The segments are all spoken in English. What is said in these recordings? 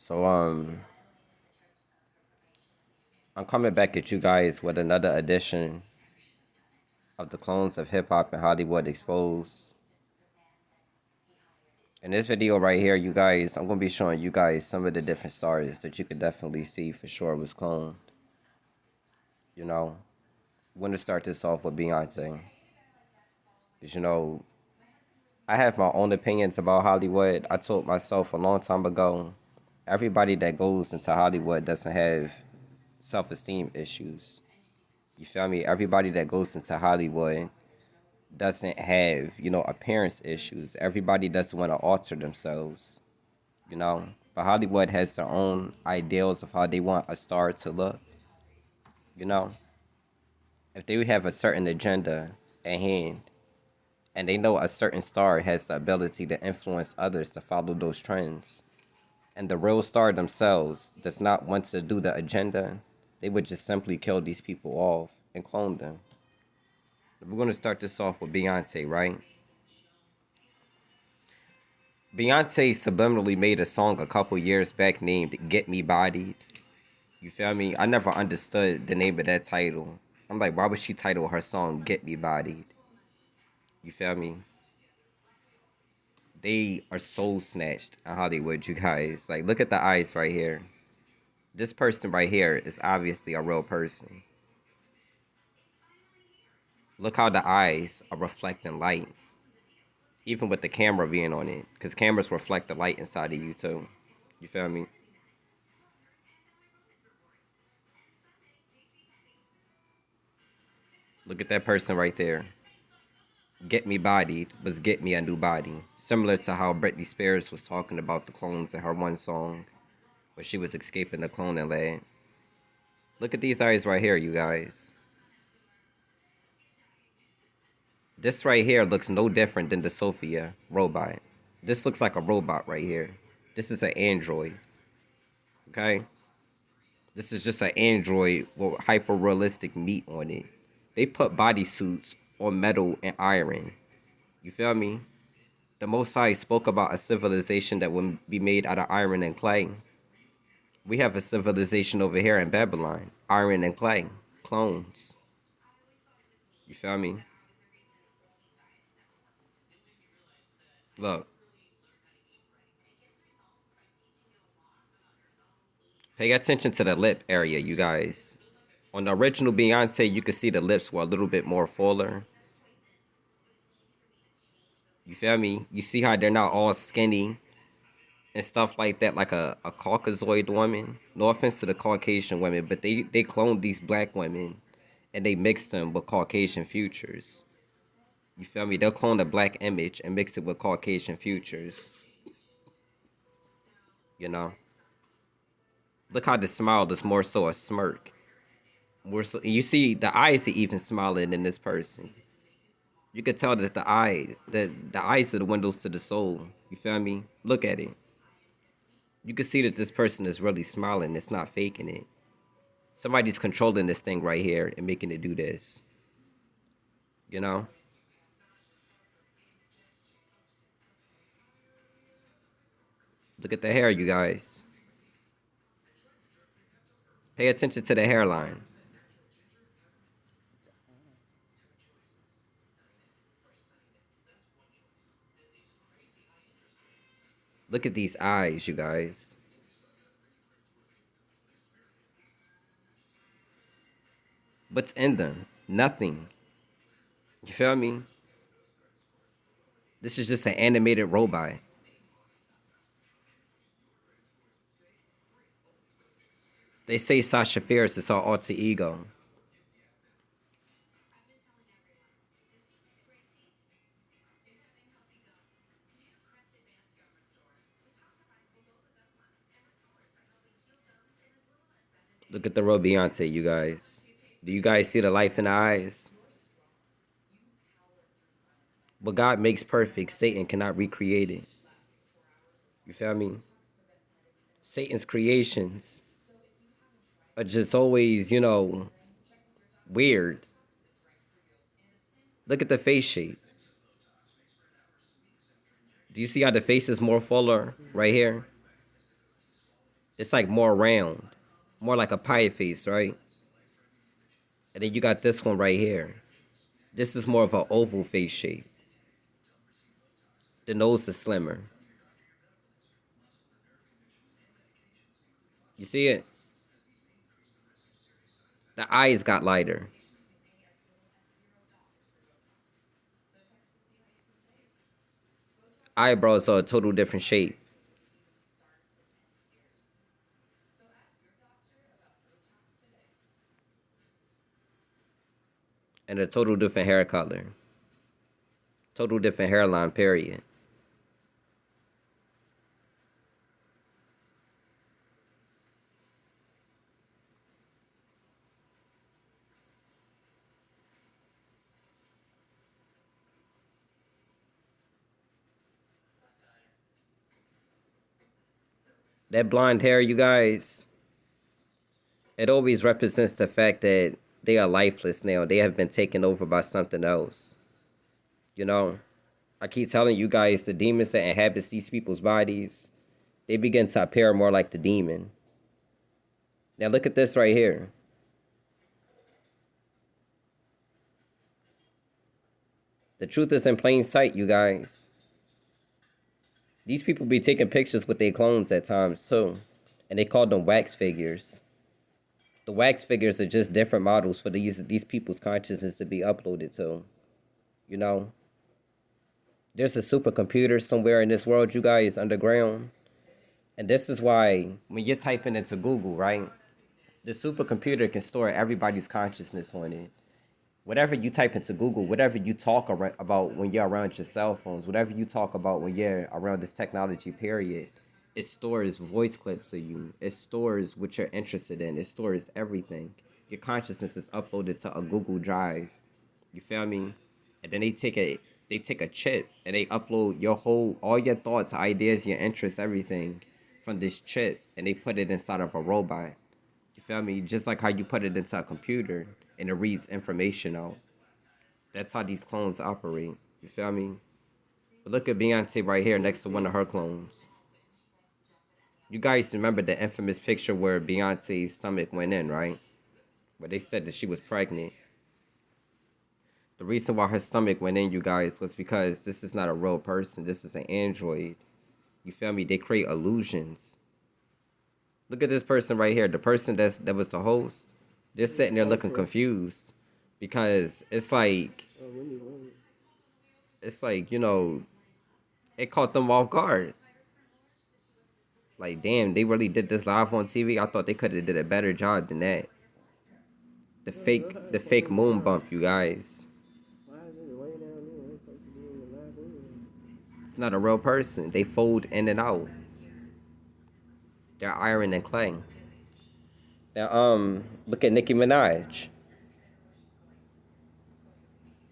So I'm coming back at you guys with another edition of the Clones of Hip Hop and Hollywood Exposed. In this video right here, you guys, I'm gonna be showing you guys some of the different stars that you could definitely see for sure was cloned. You know, I'm gonna start this off with Beyonce. 'Cause, I have my own opinions about Hollywood. I told myself a long time ago, everybody that goes into Hollywood doesn't have self-esteem issues. You feel me? Everybody that goes into Hollywood doesn't have, appearance issues. Everybody doesn't want to alter themselves, you know. But Hollywood has their own ideals of how they want a star to look, you know. If they have a certain agenda at hand and they know a certain star has the ability to influence others to follow those trends, and the real star themselves does not want to do the agenda, they would just simply kill these people off and clone them. We're going to start this off with Beyonce, right? Beyonce subliminally made a song a couple years back named Get Me Bodied. You feel me? I never understood the name of that title. I'm like, why would she title her song Get Me Bodied? You feel me? They are soul snatched in Hollywood, you guys. Like, look at the eyes right here. This person right here is obviously a real person. Look how the eyes are reflecting light, even with the camera being on it. Because cameras reflect the light inside of you, too. You feel me? Look at that person right there. Get Me Bodied was Get Me a New Body, similar to how Britney Spears was talking about the clones in her one song where she was escaping the cloning lab. Look at these eyes right here, you guys. This right here looks no different than the Sophia robot. This looks like a robot right here. This is an android, okay? This is just an android with hyper realistic meat on it. They put bodysuits on metal and iron. You feel me? The Most High spoke about a civilization that would be made out of iron and clay. We have a civilization over here in Babylon, iron and clay, clones. You feel me? Look, pay attention to the lip area, you guys. On the original Beyonce, you could see the lips were a little bit more fuller. You feel me? You see how they're not all skinny and stuff like that, like a Caucasoid woman. No offense to the Caucasian women, but they cloned these black women and they mixed them with Caucasian futures. You feel me? They'll clone a black image and mix it with Caucasian futures. You know? Look how the smile is more so a smirk. More so, you see the eyes are even smiling in this person. You could tell that the eyes are the windows to the soul. You feel me? Look at it. You can see that this person is really smiling. It's not faking it. Somebody's controlling this thing right here and making it do this. You know? Look at the hair, you guys. Pay attention to the hairline. Look at these eyes, you guys. What's in them? Nothing. You feel me? This is just an animated robot. They say Sasha Fierce is her alter ego. Look at the real Beyonce, you guys. Do you guys see the life in the eyes? What God makes perfect, Satan cannot recreate it. You feel me? Satan's creations are just always, weird. Look at the face shape. Do you see how the face is more fuller right here? It's like more round, more like a pie face, right? And then you got this one right here. This is more of an oval face shape. The nose is slimmer. You see it? The eyes got lighter. Eyebrows are a total different shape and a total different hair color. Total different hairline, period. That blonde hair, you guys, it always represents the fact that they are lifeless now. They have been taken over by something else. You know, I keep telling you guys, the demons that inhabits these people's bodies, they begin to appear more like the demon. Now look at this right here. The truth is in plain sight, you guys. These people be taking pictures with their clones at times too, and they call them wax figures. The wax figures are just different models for these people's consciousness to be uploaded to. You know, there's a supercomputer somewhere in this world, you guys, underground, and this is why when you're typing into Google, right, the supercomputer can store everybody's consciousness on it. Whatever you type into Google, whatever you talk about when you're around your cell phones, whatever you talk about when you're around this technology period, it stores voice clips of you. It stores what you're interested in. It stores everything. Your consciousness is uploaded to a Google Drive. You feel me? And then they take a chip and they upload your whole all your thoughts, ideas, your interests, everything from this chip, and they put it inside of a robot. You feel me? Just like how you put it into a computer and it reads information out. That's how these clones operate. You feel me? But look at Beyonce right here next to one of her clones. You guys remember the infamous picture where Beyonce's stomach went in, right? Where they said that she was pregnant. The reason why her stomach went in, you guys, was because this is not a real person. This is an android. You feel me? They create illusions. Look at this person right here. The person that was the host. They're sitting there looking confused because it's like it caught them off guard. Like, damn, they really did this live on TV. I thought they could have did a better job than that. The fake moon bump, you guys. It's not a real person. They fold in and out. They're iron and clay. Now, look at Nicki Minaj.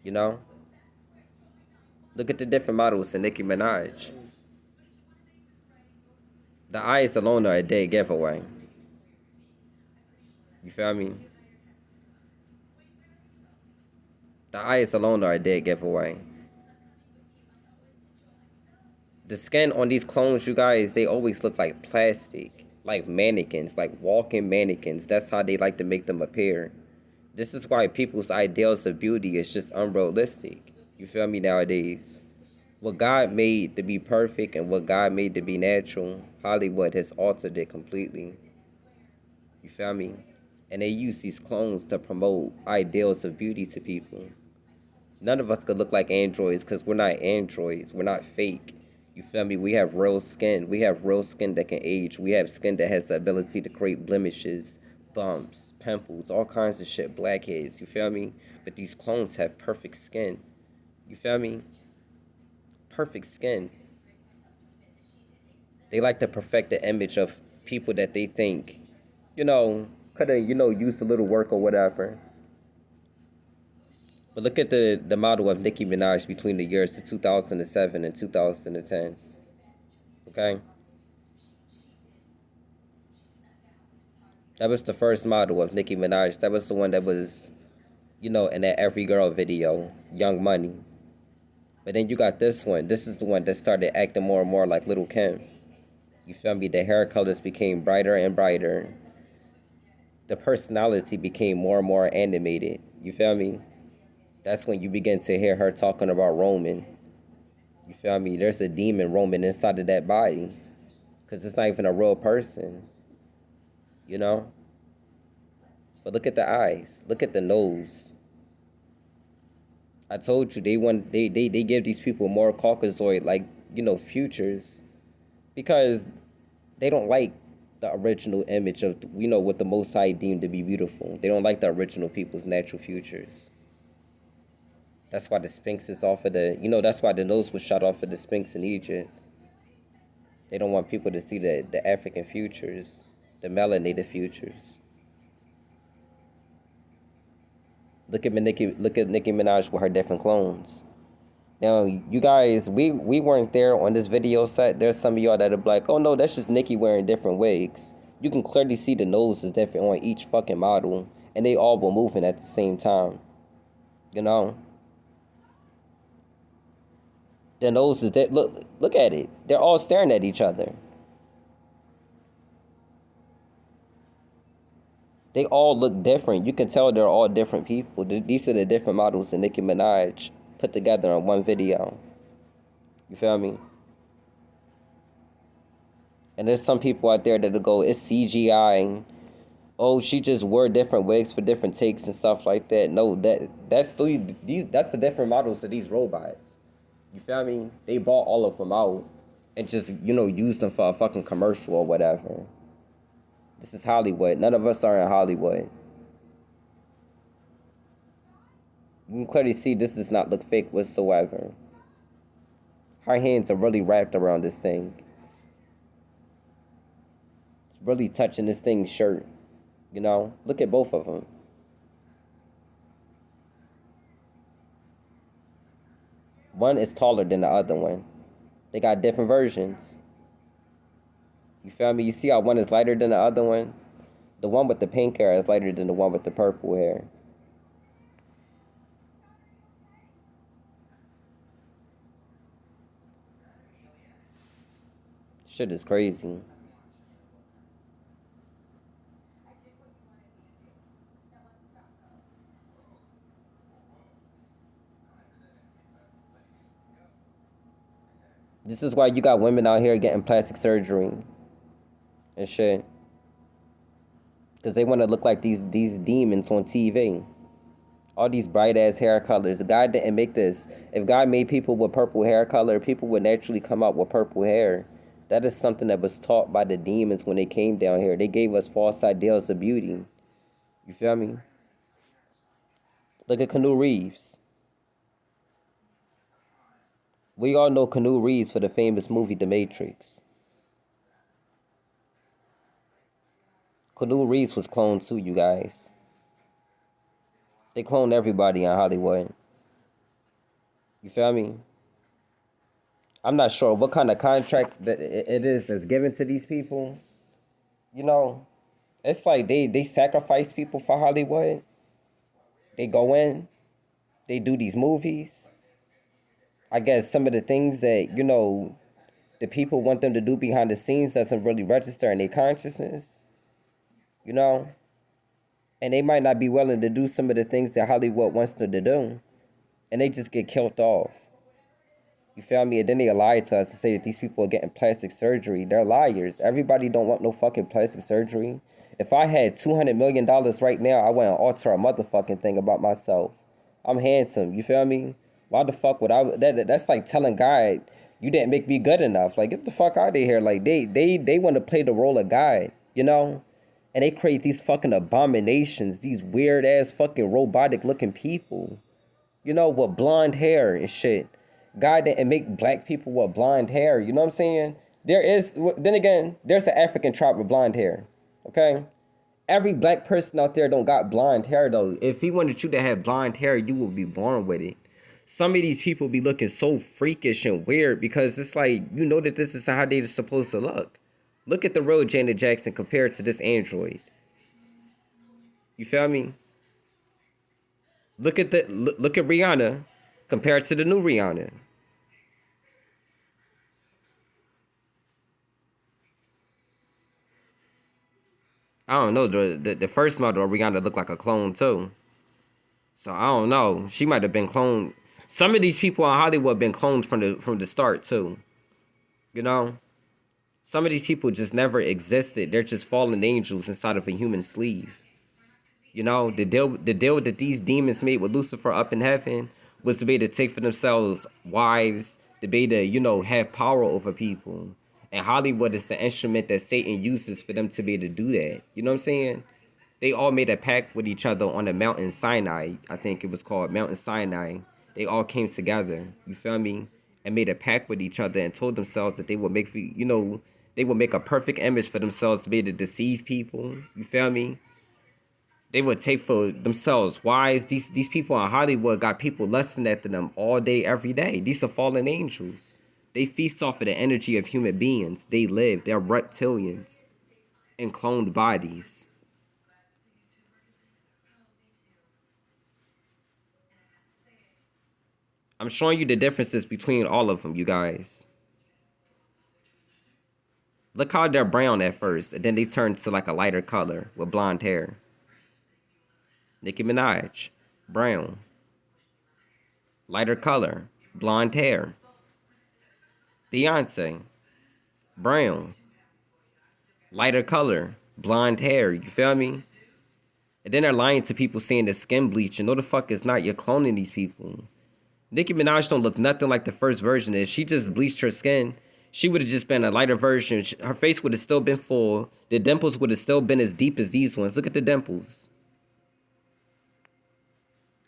You know, look at the different models of Nicki Minaj. The eyes alone are a dead giveaway. You feel me? The eyes alone are a dead giveaway. The skin on these clones, you guys, they always look like plastic, like mannequins, like walking mannequins. That's how they like to make them appear. This is why people's ideals of beauty is just unrealistic. You feel me nowadays? What God made to be perfect and what God made to be natural, Hollywood has altered it completely. You feel me? And they use these clones to promote ideals of beauty to people. None of us could look like androids because we're not androids. We're not fake. You feel me? We have real skin. We have real skin that can age. We have skin that has the ability to create blemishes, bumps, pimples, all kinds of shit, blackheads. You feel me? But these clones have perfect skin. You feel me? Perfect skin. They like to perfect the image of people that they think, could have, used a little work or whatever. But look at the model of Nicki Minaj between the years of 2007 and 2010. Okay? That was the first model of Nicki Minaj. That was the one that was, in that Every Girl video, Young Money. But then you got this one. This is the one that started acting more and more like Little Kim. You feel me? The hair colors became brighter and brighter. The personality became more and more animated. You feel me? That's when you begin to hear her talking about Roman. You feel me? There's a demon roaming inside of that body. Because it's not even a real person. You know? But look at the eyes. Look at the nose. I told you they give these people more Caucasoid, like, futures. Because they don't like the original image of, what the Most High deemed to be beautiful. They don't like the original people's natural futures. That's why the Sphinx is off of that's why the nose was shot off of the Sphinx in Egypt. They don't want people to see the African futures, the melanated futures. Look at Nicki Minaj with her different clones. Now, you guys, we weren't there on this video set. There's some of y'all that are like, oh no, that's just Nicki wearing different wigs. You can clearly see the nose is different on each fucking model, and they all were moving at the same time. You know? The nose is that look at it. They're all staring at each other. They all look different. You can tell they're all different people. These are the different models that Nicki Minaj put together in one video. You feel me? And there's some people out there that'll go, it's CGI. Oh, she just wore different wigs for different takes and stuff like that. No, that's the different models of these robots. You feel me? They bought all of them out and just, used them for a fucking commercial or whatever. This is Hollywood. None of us are in Hollywood. You can clearly see this does not look fake whatsoever. Her hands are really wrapped around this thing. It's really touching this thing's shirt. Look at both of them. One is taller than the other one. They got different versions. You feel me? You see how one is lighter than the other one? The one with the pink hair is lighter than the one with the purple hair. Shit is crazy. This is why you got women out here getting plastic surgery and shit. Because they want to look like these demons on TV. All these bright ass hair colors. God didn't make this. If God made people with purple hair color, people would naturally come out with purple hair. That is something that was taught by the demons when they came down here. They gave us false ideals of beauty. You feel me? Look at Keanu Reeves. We all know Keanu Reeves for the famous movie The Matrix. Keanu Reeves was cloned too, you guys. They clone everybody in Hollywood. You feel me? I'm not sure what kind of contract that it is that's given to these people. It's like they sacrifice people for Hollywood. They go in, they do these movies. I guess some of the things that, the people want them to do behind the scenes doesn't really register in their consciousness. And they might not be willing to do some of the things that Hollywood wants them to do. And they just get killed off. You feel me? And then they lie to us to say that these people are getting plastic surgery. They're liars. Everybody don't want no fucking plastic surgery. If I had $200 million right now, I wouldn't alter a motherfucking thing about myself. I'm handsome. You feel me? Why the fuck would I? That's like telling God, you didn't make me good enough. Like, get the fuck out of here. Like, they want to play the role of God, And they create these fucking abominations, these weird ass fucking robotic looking people, with blonde hair and shit. God didn't make black people with blonde hair. You know what I'm saying? Then again, there's an African tribe with blonde hair. Okay? Every black person out there don't got blonde hair though. If he wanted you to have blonde hair, you will be born with it. Some of these people be looking so freakish and weird because it's like, that this is how they're supposed to look. Look at the real Janet Jackson compared to this android. You feel me? Look at Rihanna compared to the new Rihanna. I don't know. The first model Rihanna looked like a clone too. So I don't know. She might have been cloned. Some of these people in Hollywood been cloned from the start too. You know, some of these people just never existed. They're just fallen angels inside of a human sleeve. You know, the deal that these demons made with Lucifer up in heaven was to be able to take for themselves wives, to be able to, have power over people. And Hollywood is the instrument that Satan uses for them to be able to do that. You know what I'm saying? They all made a pact with each other on the mountain Sinai. I think it was called Mountain Sinai. They all came together. You feel me? And made a pact with each other and told themselves that they would make, they would make a perfect image for themselves to be able to deceive people. You feel me? They would take for themselves wives. These people in Hollywood got people lusting after them all day, every day. These are fallen angels. They feast off of the energy of human beings. They live. They're reptilians in cloned bodies. I'm showing you the differences between all of them, you guys. Look how they're brown at first, and then they turn to like a lighter color with blonde hair. Nicki Minaj, brown. Lighter color, blonde hair. Beyonce, brown. Lighter color, blonde hair. You feel me? And then they're lying to people saying the skin bleach. And no, the fuck is not. You're cloning these people. Nicki Minaj don't look nothing like the first version. If she just bleached her skin, she would have just been a lighter version. Her face would have still been full. The dimples would have still been as deep as these ones. Look at the dimples.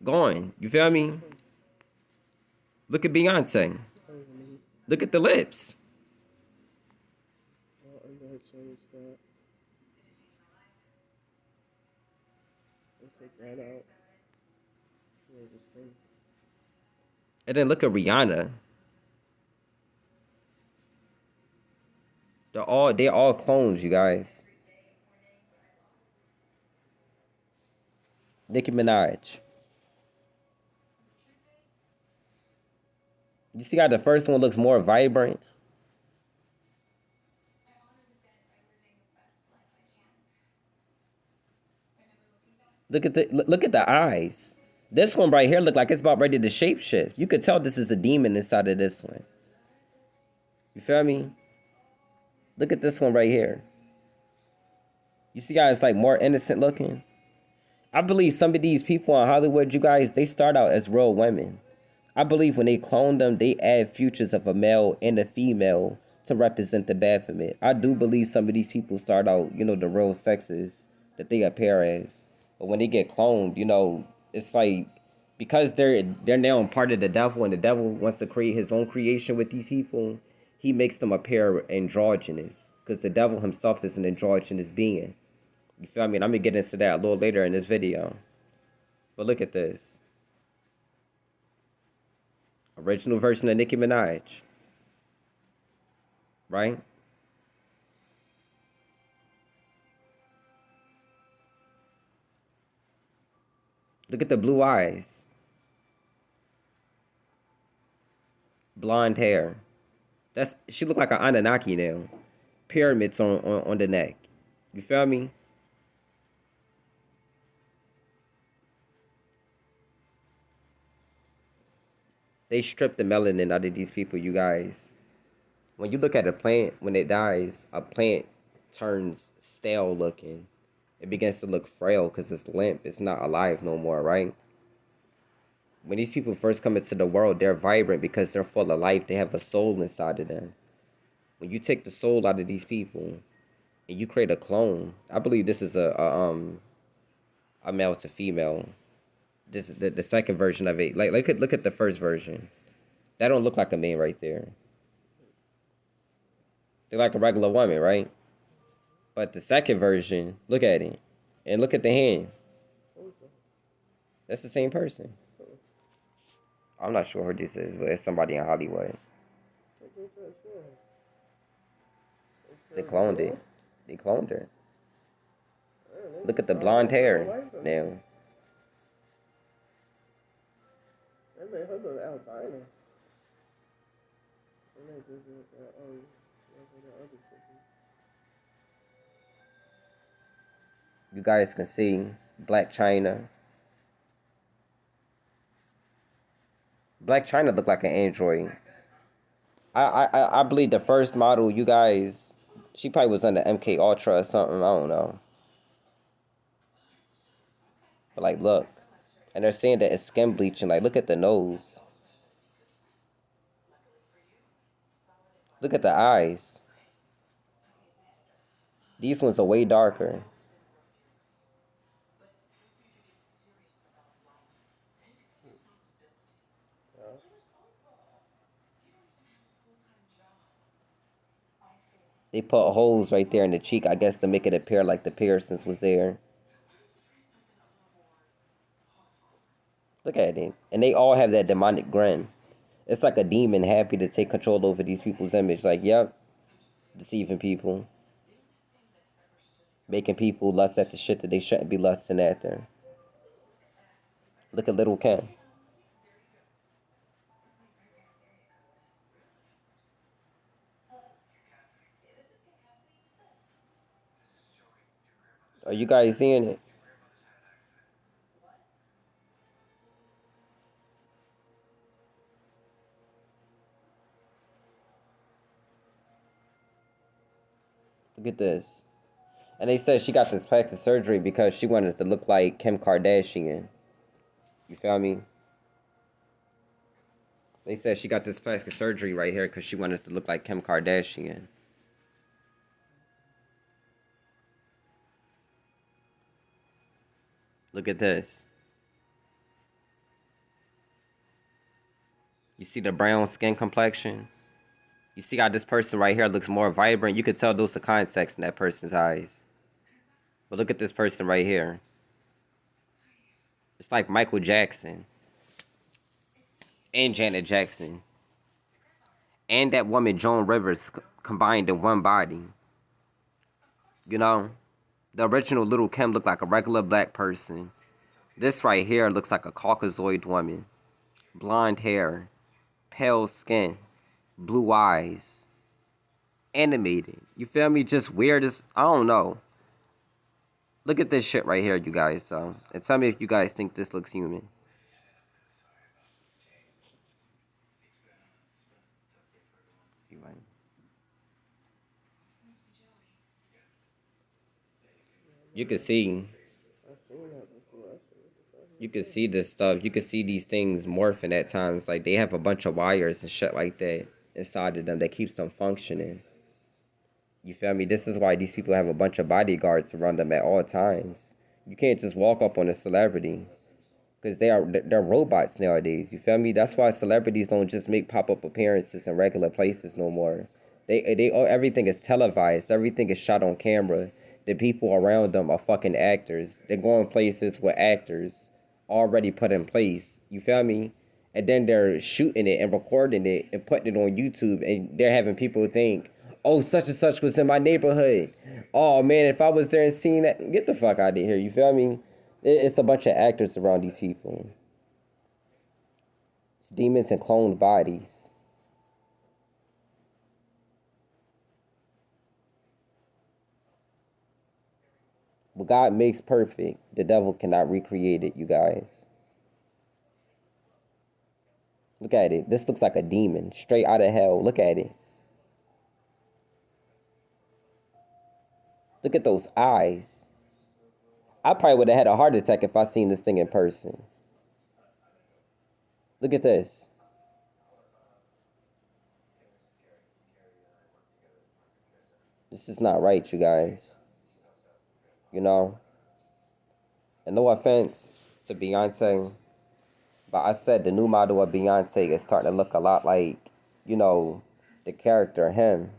Gone. You feel me? Look at Beyonce. Look at the lips. Take that out. And then look at Rihanna. They're all clones, you guys. Nicki Minaj. You see how the first one looks more vibrant? Look at the eyes. This one right here look like it's about ready to shapeshift. You could tell this is a demon inside of this one. You feel me? Look at this one right here. You see how it's like more innocent looking? I believe some of these people in Hollywood, you guys, they start out as real women. I believe when they clone them, they add futures of a male and a female to represent the Baphomet. I do believe some of these people start out, the real sexes that they appear as. But when they get cloned, it's like because they're now part of the devil and the devil wants to create his own creation with these people, he makes them appear androgynous. Because the devil himself is an androgynous being. You feel me? And I'm gonna get into that a little later in this video. But look at this. Original version of Nicki Minaj. Right? Look at the blue eyes. Blonde hair. She look like an Anunnaki now. Pyramids on the neck. You feel me? They strip the melanin out of these people, you guys. When you look at a plant, when it dies, a plant turns stale looking. It begins to look frail because it's limp. It's not alive no more, right? When these people first come into the world, they're vibrant because they're full of life. They have a soul inside of them. When you take the soul out of these people and you create a clone, I believe this is a male to female. This is the second version of it. Like look at the first version. That don't look like a man right there. They're like a regular woman, right? But the second version, look at it. And look at the hand. That's the same person. I'm not sure who this is, but it's somebody in Hollywood. They cloned it. They cloned her. Look at the blonde hair now. That made her look albino. That made this look the other chicken. You guys can see Black China. Black China looked like an android. I believe the first model, you guys, she probably was under MK Ultra or something. I don't know. But like, look, and they're saying that it's skin bleaching. Like, look at the nose. Look at the eyes. These ones are way darker. Yeah. They put holes right there in the cheek, I guess, to make it appear like the piercings was there. Look at it. And they all have that demonic grin. It's like a demon happy to take control over these people's image. Like, yep, deceiving people. Making people lust at the shit that they shouldn't be lusting after. Look at Little Kim. Are you guys seeing it? Look at this. And they said she got this plastic surgery because she wanted to look like Kim Kardashian. You feel me? They said she got this plastic surgery right here because she wanted to look like Kim Kardashian. Look at this. You see the brown skin complexion? You see how this person right here looks more vibrant? You could tell those are contacts in that person's eyes. But look at this person right here. It's like Michael Jackson and Janet Jackson and that woman Joan Rivers combined in one body. You know? The original Little Kim looked like a regular black person. This right here looks like a Caucasoid woman. Blonde hair, pale skin, blue eyes, animated. You feel me? Just weird as, I don't know. Look at this shit right here, you guys. So, and tell me if you guys think this looks human. See, right? You can see. I've seen that before. I see what the fuck You is can this? see this stuff. You can see these things morphing at times. Like they have a bunch of wires and shit like that inside of them that keeps them functioning. You feel me? This is why these people have a bunch of bodyguards around them at all times. You can't just walk up on a celebrity because they're robots nowadays. You feel me? That's why celebrities don't just make pop-up appearances in regular places no more. Everything is televised. Everything is shot on camera. The people around them are fucking actors. They're going places with actors already put in place. You feel me? And then they're shooting it and recording it and putting it on YouTube, and they're having people think, "Oh, such and such was in my neighborhood. Oh man, if I was there and seen that, get the fuck out of here." You feel me? It's a bunch of actors around these people. It's demons and cloned bodies. What God makes perfect, the devil cannot recreate it, you guys. Look at it. This looks like a demon, straight out of hell. Look at it. Look at those eyes. I probably would have had a heart attack if I seen this thing in person. Look at this. This is not right, you guys. You know? And no offense to Beyonce, but I said the new model of Beyonce is starting to look a lot like, you know, the character him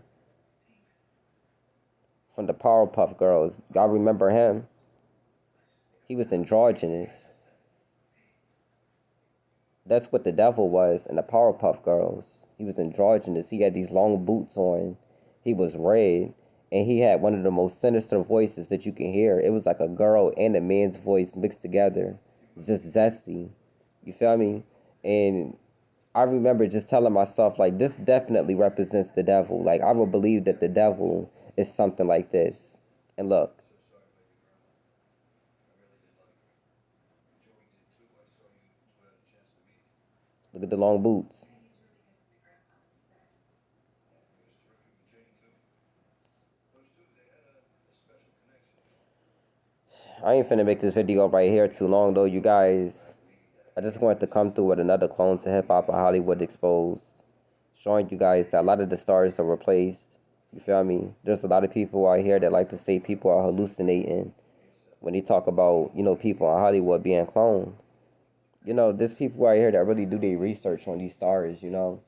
from the Powerpuff Girls. Y'all remember him? He was androgynous. That's what the devil was in the Powerpuff Girls. He was androgynous. He had these long boots on. He was red. And he had one of the most sinister voices that you can hear. It was like a girl and a man's voice mixed together. It's just zesty. You feel me? And I remember just telling myself, like, this definitely represents the devil. Like, I would believe that the devil is something like this. And look. Look at the long boots. I ain't finna make this video right here too long though, you guys. I just wanted to come through with another Clone to Hip Hop and Hollywood Exposed, showing you guys that a lot of the stars are replaced. You feel me? There's a lot of people out here that like to say people are hallucinating when they talk about, you know, people in Hollywood being cloned. You know, there's people out here that really do their research on these stars, you know,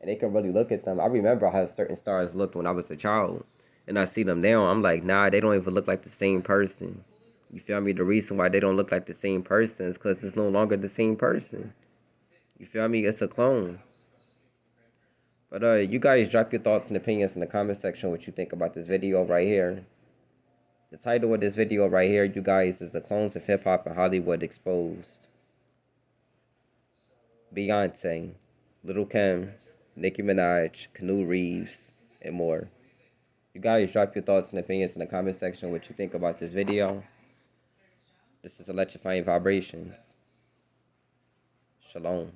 and they can really look at them. I remember how certain stars looked when I was a child, and I see them now. I'm like, nah, they don't even look like the same person. You feel me? The reason why they don't look like the same person is because it's no longer the same person. You feel me? It's a clone. But you guys drop your thoughts and opinions in the comment section what you think about this video right here. The title of this video right here, you guys, is The Clones of Hip Hop and Hollywood Exposed. Beyonce, Lil' Kim, Nicki Minaj, Keanu Reeves, and more. You guys drop your thoughts and opinions in the comment section what you think about this video. This is Electrifying Vibrations. Shalom.